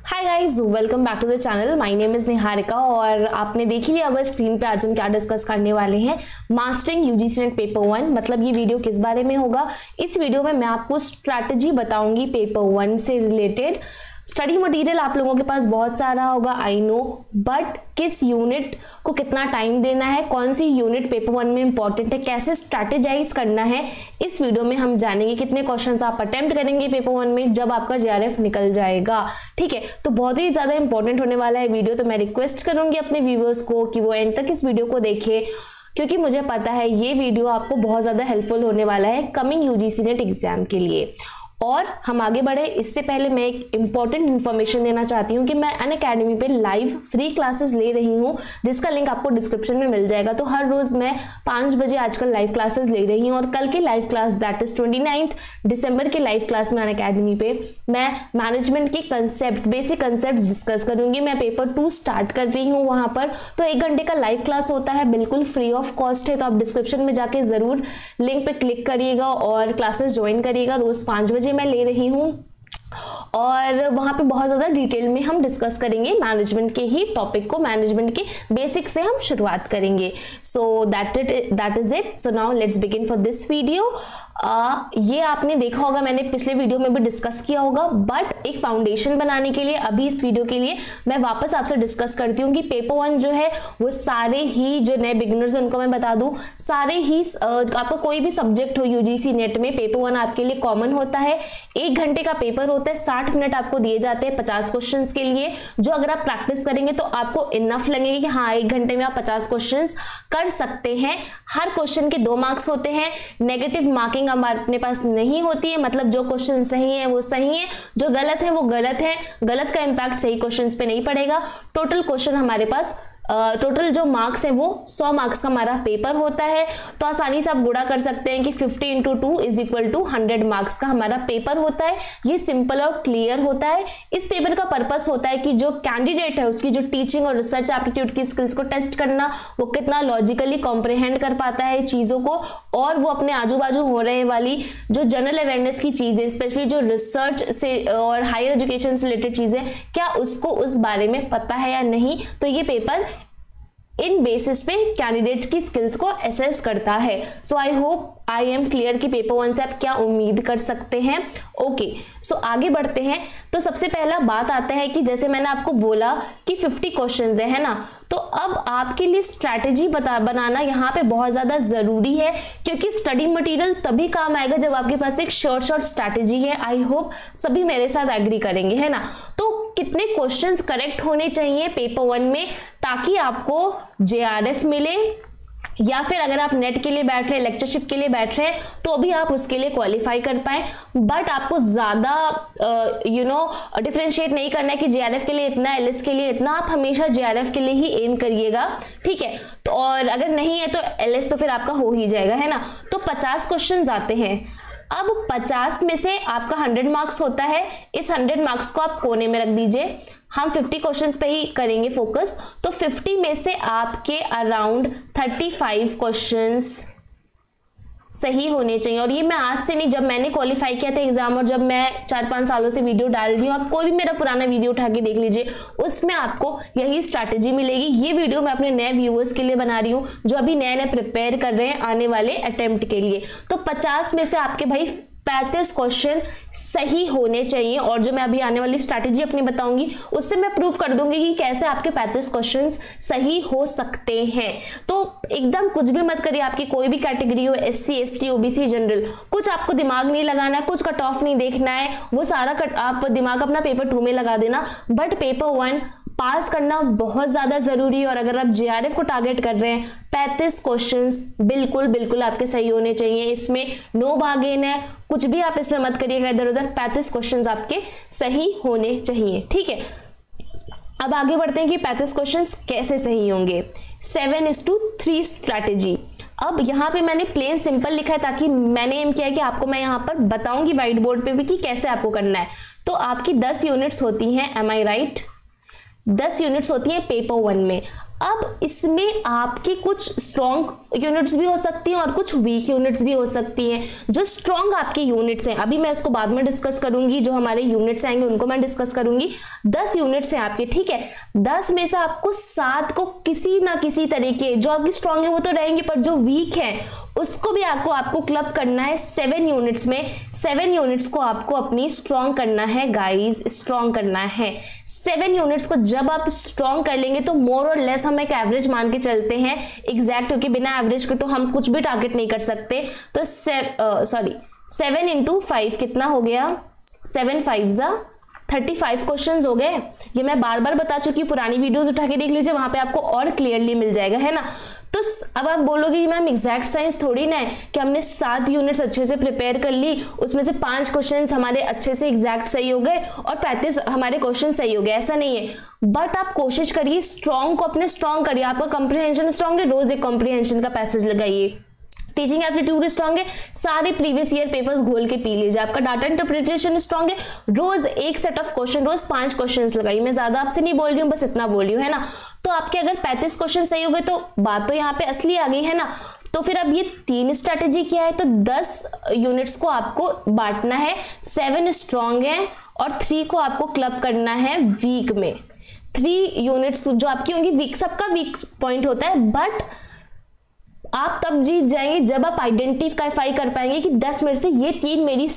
Hi guys, welcome back to the channel. My name is Niharika और आपने देख ही लिया होगा स्क्रीन पे आज हम क्या डिस्कस करने वाले हैं। Mastering UGC net paper 1। मतलब ये वीडियो किस बारे में होगा? इस वीडियो में मैं आपको स्ट्रैटेजी बताऊंगी पेपर 1 से रिलेटेड। स्टडी मटेरियल आप लोगों के पास बहुत सारा होगा, आई नो, बट किस यूनिट को कितना टाइम देना है, कौन सी यूनिट पेपर 1 में इंपॉर्टेंट है, कैसे स्ट्रैटेजाइज करना है, इस वीडियो में हम जानेंगे। कितने क्वेश्चंस आप अटेम्प्ट करेंगे पेपर 1 में जब आपका जेआरएफ निकल जाएगा। ठीक है, तो बहुत ही ज्यादा इंपॉर्टेंट होने वाला है वीडियो। तो मैं रिक्वेस्ट करूंगी अपने व्यूअर्स को कि वो एंड तक इस वीडियो को देखें, क्योंकि मुझे पता है ये वीडियो आपको बहुत ज्यादा हेल्पफुल होने वाला है कमिंग यूजीसी नेट एग्जाम के लिए। और हम आगे बढ़े इससे पहले मैं एक इंपॉर्टेंट इन्फॉर्मेशन देना चाहती हूँ कि मैं अनअकैडमी पे लाइव फ्री क्लासेस ले रही हूँ, जिसका लिंक आपको डिस्क्रिप्शन में मिल जाएगा। तो हर रोज मैं 5 बजे आजकल लाइव क्लासेस ले रही हूँ और कल की लाइव क्लास दैट इज 29 दिसंबर के लाइव क्लास में अनअकैडमी पे मैं मैनेजमेंट के कंसेप्ट, बेसिक कंसेप्ट डिस्कस करूंगी। मैं पेपर 2 स्टार्ट कर रही हूँ वहां पर। तो 1 घंटे का लाइव क्लास होता है, बिल्कुल फ्री ऑफ कॉस्ट है। तो आप डिस्क्रिप्शन में जाके जरूर लिंक पे क्लिक करिएगा और क्लासेस ज्वाइन करिएगा। रोज 5 बजे मैं ले रही हूँ और वहां पे बहुत ज्यादा डिटेल में हम डिस्कस करेंगे मैनेजमेंट के ही टॉपिक को। मैनेजमेंट के बेसिक से हम शुरुआत करेंगे। So that is it. So now let's begin for this video. ये आपने देखा होगा, मैंने पिछले वीडियो में भी डिस्कस किया होगा, बट एक फाउंडेशन बनाने के लिए अभी इस वीडियो के लिए मैं वापस आपसे डिस्कस करती हूँ कि पेपर 1 जो है वो सारे ही जो नए बिगिनर्स हैं उनको मैं बता दूं, सारे ही आपका कोई भी सब्जेक्ट हो यूजीसी नेट में पेपर 1 आपके लिए कॉमन होता है। 1 घंटे का पेपर होता है, 60 मिनट आपको दिए जाते हैं 50 क्वेश्चंस के लिए, जो अगर आप प्रैक्टिस करेंगे तो आपको इनफ लगेगा कि हाँ 1 घंटे में आप 50 क्वेश्चंस कर सकते हैं। हर क्वेश्चन के 2 मार्क्स होते हैं, नेगेटिव मार्किंग हमारे पास नहीं होती है। मतलब जो क्वेश्चन सही है वो सही है, जो गलत है वो गलत है, गलत का इंपैक्ट सही क्वेश्चंस पे नहीं पड़ेगा। टोटल क्वेश्चन हमारे पास टोटल जो मार्क्स है वो 100 मार्क्स का हमारा पेपर होता है। तो आसानी से आप गुणा कर सकते हैं कि 50 × 2 = 100 मार्क्स का हमारा पेपर होता है। ये सिंपल और क्लियर होता है। इस पेपर का पर्पस होता है कि जो कैंडिडेट है उसकी जो टीचिंग और रिसर्च एप्टीट्यूड की स्किल्स को टेस्ट करना, वो कितना लॉजिकली कॉम्प्रिहेंड कर पाता है चीजों को, और वो अपने आजू बाजू हो रहे वाली जो जनरल अवेयरनेस की चीजें, स्पेशली जो रिसर्च से और हायर एजुकेशन से रिलेटेड चीजें, क्या उसको उस बारे में पता है या नहीं। तो ये पेपर इन बेसिस पे कैंडिडेट की स्किल्स को असेस करता है। So I hope I am clear कि पेपर 1 से आप क्या उम्मीद कर सकते हैं। ओके, सो आगे बढ़ते हैं। तो सबसे पहला बात आता है कि जैसे मैंने आपको बोला कि 50 क्वेश्चंस है ना, तो अब आपके लिए स्ट्रैटेजी बनाना यहाँ पे बहुत ज्यादा जरूरी है, क्योंकि स्टडी मटेरियल तभी काम आएगा जब आपके पास एक शॉर्ट स्ट्रैटेजी है। आई होप सभी मेरे साथ एग्री करेंगे, है ना। तो कितने क्वेश्चंस करेक्ट होने चाहिए पेपर 1 में ताकि आपको जेआरएफ मिले, या फिर अगर आप नेट के लिए बैठ रहे हैं, लेक्चरशिप के लिए बैठ रहे हैं, तो अभी आप उसके लिए क्वालिफाई कर पाए। बट आपको ज्यादा डिफरेंशिएट नहीं करना है कि जेआरएफ के लिए इतना, एलएस के लिए इतना। आप हमेशा जेआरएफ के लिए ही एम करिएगा, ठीक है। तो और अगर नहीं है तो एलएस तो फिर आपका हो ही जाएगा, है ना। तो 50 क्वेश्चन आते हैं। अब 50 में से आपका 100 मार्क्स होता है। इस 100 मार्क्स को आप कोने में रख दीजिए, हम 50 क्वेश्चंस पे ही करेंगे फोकस। तो 50 में से आपके अराउंड 35 क्वेश्चंस सही होने चाहिए। और ये मैं आज से नहीं, जब मैंने क्वालिफाई किया था एग्जाम और जब मैं 4-5 सालों से वीडियो डाल रही हूँ, आप कोई भी मेरा पुराना वीडियो उठा के देख लीजिए, उसमें आपको यही स्ट्रैटेजी मिलेगी। ये वीडियो मैं अपने नए व्यूअर्स के लिए बना रही हूँ जो अभी नए प्रिपेयर कर रहे हैं आने वाले अटेम्प्ट के लिए। तो 50 में से आपके भाई 35 क्वेश्चन सही होने चाहिए। और जो मैं अभी आने वाली स्ट्रैटेजी अपनी बताऊंगी उससे मैं प्रूव कर दूंगी कि कैसे आपके 35 क्वेश्चंस सही हो सकते हैं। तो एकदम कुछ भी मत करिए, आपकी कोई भी कैटेगरी हो, SC ST OBC जनरल, कुछ आपको दिमाग नहीं लगाना है, कुछ कट ऑफ नहीं देखना है, वो सारा आप दिमाग अपना पेपर 2 में लगा देना। बट पेपर 1 पास करना बहुत ज्यादा जरूरी है। और अगर आप जेआरएफ को टारगेट कर रहे हैं, 35 क्वेश्चंस बिल्कुल आपके सही होने चाहिए। इसमें नो बार्गेन है, कुछ भी आप इसमें मत करिएगा इधर उधर। 35 क्वेश्चंस आपके सही होने चाहिए, ठीक है। अब आगे बढ़ते हैं कि 35 क्वेश्चंस कैसे सही होंगे। 7:3 स्ट्रैटेजी। अब यहाँ पे मैंने प्लेन सिंपल लिखा है ताकि मैंने एम किया है कि आपको मैं यहाँ पर बताऊंगी व्हाइट बोर्ड पे भी कि कैसे आपको करना है। तो आपकी 10 यूनिट्स होती हैं, एम आई राइट? 10 यूनिट्स होती है पेपर 1 में। अब इसमें आपकी कुछ स्ट्रॉन्ग यूनिट्स भी हो सकती हैं और कुछ वीक यूनिट्स भी हो सकती हैं। जो स्ट्रॉन्ग आपके यूनिट्स हैं, अभी मैं इसको बाद में डिस्कस करूंगी, जो हमारे यूनिट्स आएंगे उनको मैं डिस्कस करूंगी। 10 यूनिट्स हैं आपके, ठीक है। 10 में से आपको 7 को किसी ना किसी तरीके, जो आपकी स्ट्रॉन्ग है वो तो रहेंगी, पर जो वीक है उसको भी आपको क्लब करना है 7 यूनिट्स में। 7 यूनिट्स को आपको अपनी स्ट्रॉन्ग करना है गाइस, स्ट्रॉन्ग करना है 7 यूनिट्स को। जब आप स्ट्रॉन्ग कर लेंगे तो मोर और लेस हम एक एवरेज मान के चलते हैं एग्जैक्ट, क्योंकि बिना एवरेज के तो हम कुछ भी टारगेट नहीं कर सकते। तो 7 into 5 कितना हो गया, 7 5 35 क्वेश्चंस हो गए। ये मैं बार बार बता चुकी हूँ, पुरानी वीडियोस उठा के देख लीजिए, वहां पे आपको और क्लियरली मिल जाएगा, है ना। तो अब आप बोलोगे कि मैम एग्जैक्ट साइंस थोड़ी ना है कि हमने 7 यूनिट्स अच्छे से प्रिपेयर कर ली, उसमें से 5 क्वेश्चंस हमारे अच्छे से एग्जैक्ट सही हो गए और 35 हमारे क्वेश्चन सही हो गए, ऐसा नहीं है। बट आप कोशिश करिए स्ट्रॉन्ग को अपने स्ट्रॉन्ग करिए। आपका कॉम्प्रिहेंशन स्ट्रॉन्ग है, रोज एक कॉम्प्रिहेंशन का पैसेज लगाइए। टीचिंग एप्टीट्यूड स्ट्रॉन्ग है, सारे प्रीवियस ईयर पेपर्स घोल के पी लीजिए। आपका डाटा इंटरप्रिटेशन स्ट्रॉन्ग है, रोज एक सेट ऑफ क्वेश्चन, रोज 5 क्वेश्चंस लगाइए। मैं ज्यादा आपसे नहीं बोल रही हूँ, बस इतना बोल रही हूँ, है ना। तो आपके अगर 35 क्वेश्चन सही हो गए तो बात तो यहाँ पे असली आ गई, है ना। तो फिर अब ये 3 स्ट्रैटेजी क्या है, तो 10 यूनिट्स को आपको बांटना है, 7 स्ट्रॉन्ग है और 3 को आपको क्लब करना है वीक में। 3 यूनिट्स जो आपकी होंगी वीक, सबका वीक पॉइंट होता है, बट आप तब जीत जाएंगे जब आप आइडेंटिफाई कर पाएंगे कि 10 में से ये 3 मेरी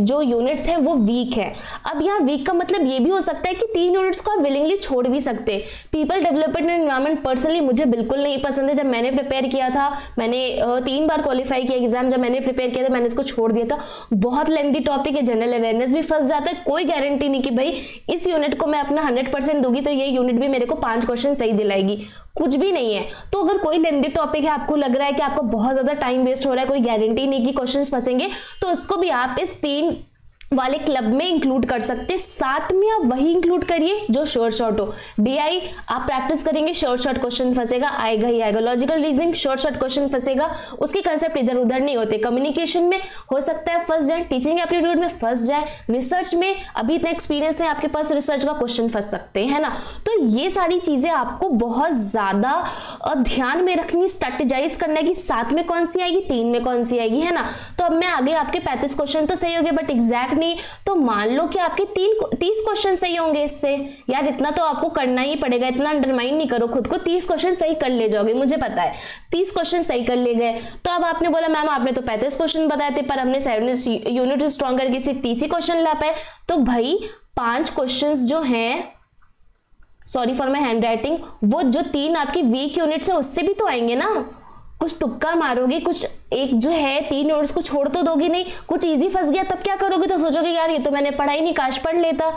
जो यूनिट्स हैं वो वीक है। अब यहाँ वीक का मतलब ये भी हो सकता है कि 3 यूनिट्स को आप विलिंगली छोड़ भी सकते हैं। People development and environment personally मुझे बिल्कुल नहीं पसंद है। जब मैंने प्रिपेयर किया था, मैंने 3 बार क्वालिफाई किया एग्जाम, जब मैंने प्रिपेयर किया था मैंने इसको छोड़ दिया था। बहुत लेंथी टॉपिक है, जनरल अवेयरनेस भी फंस जाता है। कोई गारंटी नहीं कि भाई इस यूनिट को मैं अपना 100% दूंगी तो ये यूनिट भी मेरे को 5 क्वेश्चन सही दिलाएगी, कुछ भी नहीं है। तो अगर कोई लेंथी टॉपिक है, आपको लग रहा है कि आपको बहुत ज्यादा टाइम वेस्ट हो रहा है, कोई गारंटी नहीं कि क्वेश्चंस फंसेंगे, तो उसको भी आप इस 3 वाले क्लब में इंक्लूड कर सकते हैं। साथ में आप वही इंक्लूड करिए जो शॉर्ट हो। डीआई आप प्रैक्टिस करेंगे, शॉर्ट क्वेश्चन फंसेगा, आएगा ही आएगा। लॉजिकल रीजनिंग शॉर्ट क्वेश्चन फंसेगा, उसके कंसेप्ट इधर उधर नहीं होते। कम्युनिकेशन में हो सकता है फंस जाए, टीचिंग एप्टीट्यूड में फंस जाए, रिसर्च में अभी इतना एक्सपीरियंस है आपके पास, रिसर्च का क्वेश्चन फंस सकते हैं, है ना। तो ये सारी चीजें आपको बहुत ज्यादा ध्यान में रखनी, स्ट्रेटेजाइज करना है कि 7 में कौन सी आएगी, 3 में कौन सी आएगी, है ना। तो अब मैं आगे आपके 35 क्वेश्चन तो सही हो गए, बट एग्जैक्ट नहीं, तो मान लो कि आपके 30 क्वेश्चन सही होंगे इससे। यार इतना तो आपको करना ही पड़ेगा, इतना अंडरमाइन नहीं करो खुद को। 30 क्वेश्चन सही कर ले जाओगे, मुझे पता है 30 क्वेश्चन सही कर ले गए। तो अब आपने बोला मैम आपने तो 35 क्वेश्चन बताए थे, पर हमने 7 यूनिट स्ट्रॉन्ग करके सिर्फ 30 ही क्वेश्चन ला पाए। तो भाई 5 क्वेश्चन जो हैं, sorry for my hand writing, वो जो 3 आपकी वीक यूनिट्स है उससे भी तो आएंगे ना। कुछ तुक्का मारोगे, कुछ एक जो है 3 यूनिट्स को छोड़ तो दोगे नहीं। कुछ इजी फंस गया तब क्या करोगे, तो सोचोगे यार ये तो मैंने पढ़ा ही नहीं, काश पढ़ लेता।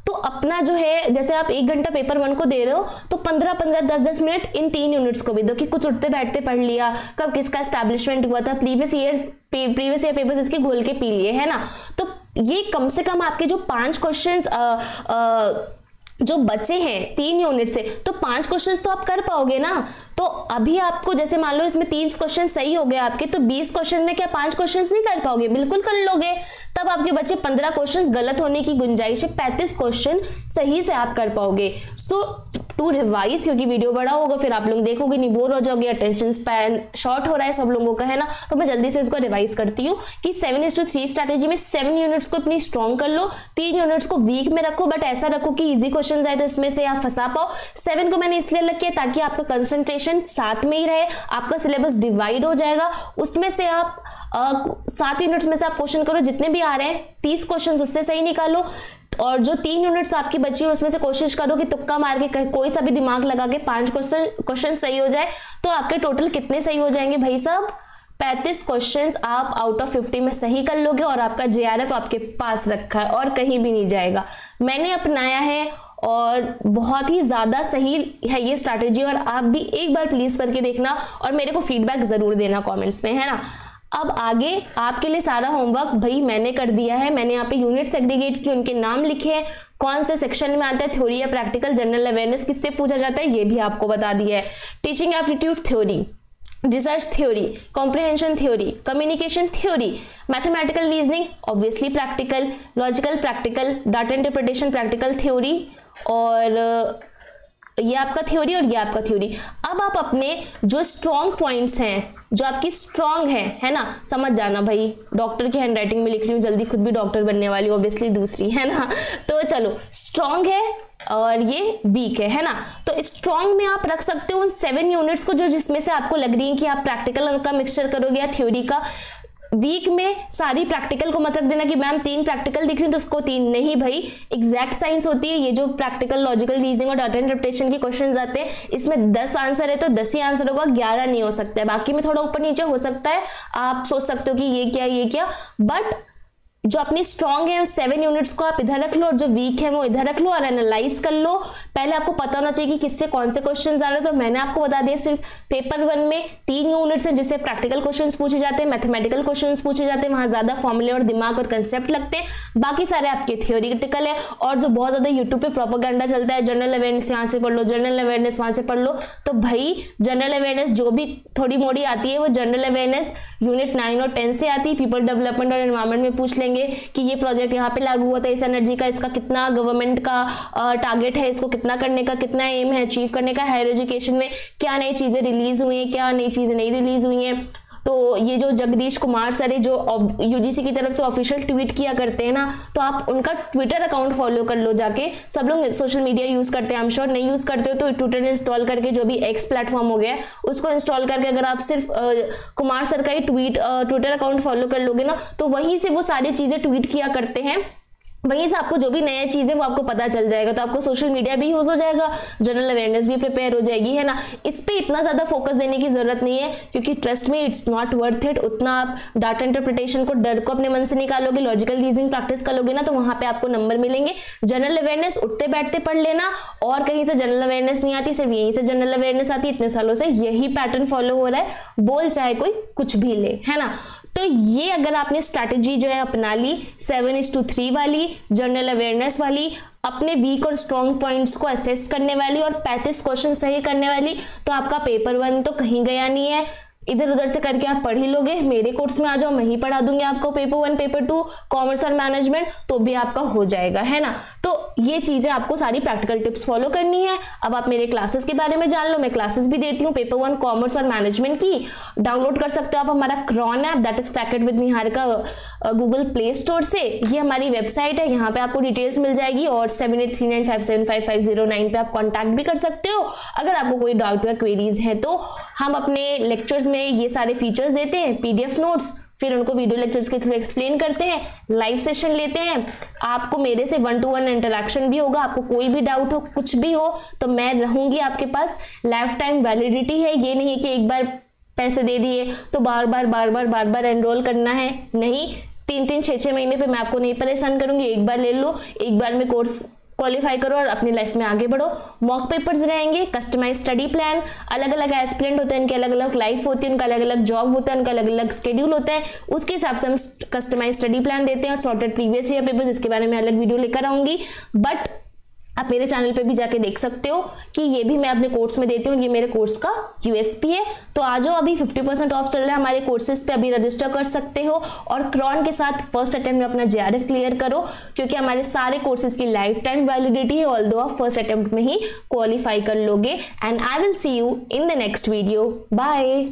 तो अपना जो है, जैसे आप 1 घंटा पेपर 1 को दे रहे हो, तो 15-15 10-10 मिनट इन 3 यूनिट्स को भी दो कि कुछ उठते बैठते पढ़ लिया, कब किसका एस्टैब्लिशमेंट हुआ था, प्रीवियस ईयर पेपर्स इसके घोल के पी लिए, है ना। तो ये कम से कम आपके जो 5 क्वेश्चंस जो बचे हैं 3 यूनिट से, तो 5 क्वेश्चंस तो आप कर पाओगे ना। तो अभी आपको जैसे मान लो इसमें 30 क्वेश्चन सही हो गए आपके, तो 20 क्वेश्चन में क्या 5 क्वेश्चंस नहीं कर पाओगे, बिल्कुल कर लोगे। तब आपके बचे 15 क्वेश्चंस गलत होने की गुंजाइश है, 35 क्वेश्चन सही से आप कर पाओगे। सो टू रिवाइज, क्योंकि वीडियो बड़ा होगा फिर आप लोग देखोगे नहीं, बोर हो जाओगे, अटेंशन स्पैन शॉर्ट हो रहा है सब लोगों का, है ना। तो मैं जल्दी से इसको रिवाइज करती हूँ कि 7:3 स्ट्रैटेजी में 7 यूनिट्स को अपनी स्ट्रॉन्ग कर लो, 3 यूनिट्स को वीक में रखो, बट ऐसा रखो कि इजी क्वेश्चन आए तो इसमें से आप फंसा पाओ। 7 को मैंने इसलिए रखा है ताकि आपका कंसंट्रेशन साथ में ही रहे, आपका सिलेबस डिवाइड हो जाएगा। उसमें से आप 7 यूनिट्स में से आप क्वेश्चन करो, जितने भी आ रहे हैं 30 क्वेश्चन उससे सही निकालो, और जो 3 यूनिट्स आपकी बची है उसमें से कोशिश करो कि तुक्का मार के कोई सा भी दिमाग लगा के 5 क्वेश्चन सही हो जाए। तो आपके टोटल कितने सही हो जाएंगे भाई साहब, 35 क्वेश्चंस आप आउट ऑफ 50 में सही कर लोगे, और आपका JRF आपके पास रखा है और कहीं भी नहीं जाएगा। मैंने अपनाया है और बहुत ही ज्यादा सही है ये स्ट्रैटेजी, और आप भी एक बार प्लीज करके देखना और मेरे को फीडबैक जरूर देना कमेंट्स में, है ना। अब आगे आपके लिए सारा होमवर्क भाई मैंने कर दिया है। मैंने यहाँ पे यूनिट सेग्रीगेट की, उनके नाम लिखे हैं, कौन से सेक्शन में आता है, थ्योरी या प्रैक्टिकल, जनरल अवेयरनेस किससे पूछा जाता है ये भी आपको बता दिया है, teaching aptitude theory, research theory, comprehension theory, communication theory, mathematical reasoning obviously practical, logical practical, data interpretation practical theory, और ये आपका थ्योरी और ये आपका थ्योरी। अब आप अपने जो स्ट्रॉन्ग पॉइंट्स हैं, जो आपकी स्ट्रॉन्ग है ना, समझ जाना भाई, डॉक्टर की हैंडराइटिंग में लिख रही हूँ, जल्दी खुद भी डॉक्टर बनने वाली हूँ ऑब्वियसली, दूसरी है ना। तो चलो, स्ट्रॉन्ग है और ये वीक है ना। तो स्ट्रॉन्ग में आप रख सकते हो उन 7 यूनिट्स को जो जिसमें से आपको लग रही है कि आप प्रैक्टिकल का मिक्सचर करोगे या थ्योरी का। वीक में सारी प्रैक्टिकल को मत रख देना कि मैम 3 प्रैक्टिकल दिख रही है तो उसको 3 नहीं भाई, एग्जैक्ट साइंस होती है। ये जो प्रैक्टिकल, लॉजिकल रीजनिंग और डाटा इंटरप्रिटेशन के क्वेश्चंस आते हैं, इसमें 10 आंसर है तो 10 ही आंसर होगा, 11 नहीं हो सकता है। बाकी में थोड़ा ऊपर नीचे हो सकता है, आप सोच सकते हो कि ये क्या, बट जो अपनी स्ट्रॉन्ग है 7 यूनिट्स को आप इधर रख लो और जो वीक है वो इधर रख लो और एनालाइज कर लो। पहले आपको पता होना चाहिए कि किससे कौन से क्वेश्चंस आ रहे हैं। तो मैंने आपको बता दिया, सिर्फ पेपर 1 में 3 यूनिट्स हैं जिससे प्रैक्टिकल क्वेश्चंस पूछे जाते हैं, मैथमेटिकल क्वेश्चंस पूछे जाते हैं, वहां ज्यादा फॉर्मूले और दिमाग और कंसेप्ट लगते हैं। बाकी सारे आपके थ्योरेटिकल है। और जो बहुत ज्यादा यूट्यूब पे प्रोपेगेंडा चलता है, जनरल अवेयरनेस यहाँ से पढ़ लो, जनरल अवेयरनेस वहां से पढ़ लो, तो भाई जनरल अवेयरनेस जो भी थोड़ी मोड़ी आती है वो जनरल अवेयरनेस यूनिट 9 और 10 से आती है। पीपल डेवलपमेंट और एनवायरमेंट में पूछ लेंगे कि ये प्रोजेक्ट यहाँ पे लागू हुआ था इस एनर्जी का, इसका कितना गवर्नमेंट का टारगेट है, इसको कितना करने का, कितना एम है अचीव करने का, हायर एजुकेशन में क्या नई चीजें रिलीज हुई हैं, क्या नई चीजें नहीं रिलीज हुई हैं। तो ये जो जगदीश कुमार सर है, जो यूजीसी की तरफ से ऑफिशियल ट्वीट किया करते हैं ना, तो आप उनका ट्विटर अकाउंट फॉलो कर लो जाके। सब लोग सोशल मीडिया यूज करते हैं, आई एम श्योर। नहीं यूज करते हो तो ट्विटर इंस्टॉल करके, जो भी एक्स प्लेटफॉर्म हो गया उसको इंस्टॉल करके अगर आप सिर्फ कुमार सर का ही ट्विटर अकाउंट फॉलो कर लोगे ना, तो वहीं से वो सारी चीजें ट्वीट किया करते हैं, वहीं से आपको जो भी नया चीज है वो आपको पता चल जाएगा। तो आपको सोशल मीडिया भी यूज हो जाएगा, जनरल अवेयरनेस भी प्रिपेयर हो जाएगी, है ना। इस पे इतना ज्यादा फोकस देने की जरूरत नहीं है, क्योंकि ट्रस्ट में इट्स नॉट वर्थ इट। उतना आप डाटा इंटरप्रिटेशन को, डर को अपने मन से निकालोगे, लॉजिकल रीजनिंग प्रैक्टिस कर लोगे ना, तो वहां पे आपको नंबर मिलेंगे। जनरल अवेयरनेस उठते बैठते पढ़ लेना, और कहीं से जनरल अवेयरनेस नहीं आती, सिर्फ यहीं से जनरल अवेयरनेस आती है। इतने सालों से यही पैटर्न फॉलो हो रहा है, बोल चाहे कोई कुछ भी ले, है ना। तो ये अगर आपने स्ट्रैटेजी जो है अपना ली 7:3 वाली, जनरल अवेयरनेस वाली, अपने वीक और स्ट्रॉन्ग पॉइंट्स को असेस करने वाली और 35 क्वेश्चन सही करने वाली, तो आपका पेपर 1 तो कहीं गया नहीं है। इधर उधर से करके आप पढ़ ही लोगे। मेरे कोर्स में आ जाओ, मैं ही पढ़ा दूंगी आपको पेपर 1, पेपर 2, कॉमर्स और मैनेजमेंट, तो भी आपका हो जाएगा, है ना। तो ये चीजें आपको सारी प्रैक्टिकल टिप्स फॉलो करनी है। अब आप मेरे क्लासेस के बारे में जान लो, मैं क्लासेस भी देती हूँ पेपर 1 कॉमर्स और मैनेजमेंट की। डाउनलोड कर सकते हो आप हमारा क्रॉन app, that is crack it with Niharika, Google Play Store से। ये हमारी वेबसाइट है, यहाँ पे आपको डिटेल्स मिल जाएगी, और 7839575509 पे आप कॉन्टैक्ट भी कर सकते हो अगर आपको कोई डाउट या क्वेरीज है। तो हम अपने लेक्चर्स में ये सारे फीचर्स देते हैं, पीडीएफ नोट्स, फिर उनको वीडियो लेक्चर्स के थ्रू एक्सप्लेन करते हैं, लाइव सेशन लेते हैं, आपको मेरे से 1-to-1 इंटरेक्शन भी होगा। आपको कोई भी डाउट हो, कुछ भी हो, तो मैं रहूंगी आपके पास। लाइफ टाइम वैलिडिटी है, ये नहीं है कि एक बार पैसे दे दिए तो बार बार एनरोल करना है, नहीं। 3-3, 6-6 महीने पे मैं आपको नहीं परेशान करूंगी। एक बार ले लो, एक बार में कोर्स क्वालिफाई करो और अपनी लाइफ में आगे बढ़ो। मॉक पेपर्स रहेंगे, कस्टमाइज स्टडी प्लान, अलग अलग एस्पिरेंट होते हैं, इनके अलग अलग लाइफ होती है, उनका अलग अलग जॉब होता है, उनका अलग अलग स्केड्यूल होता है, उसके हिसाब से हम कस्टमाइज स्टडी प्लान देते हैं। और सॉर्टेड प्रीवियस ईयर पेपर्स, इसके बारे में अलग वीडियो लेकर आऊंगी, बट आप मेरे चैनल पे भी जाके देख सकते हो कि ये भी मैं अपने कोर्स में देती हूँ, ये मेरे कोर्स का यूएसपी है। तो आ जाओ, अभी 50% ऑफ चल रहा है हमारे कोर्सेज पे, अभी रजिस्टर कर सकते हो और क्रॉन के साथ फर्स्ट अटेम्प्ट में अपना जेआरएफ क्लियर करो, क्योंकि हमारे सारे कोर्सेज की लाइफ टाइम वैलिडिटी है, ऑल्दो आप फर्स्ट अटेम्प्ट में ही क्वालिफाई कर लोगे। And I will see you in the next video. Bye.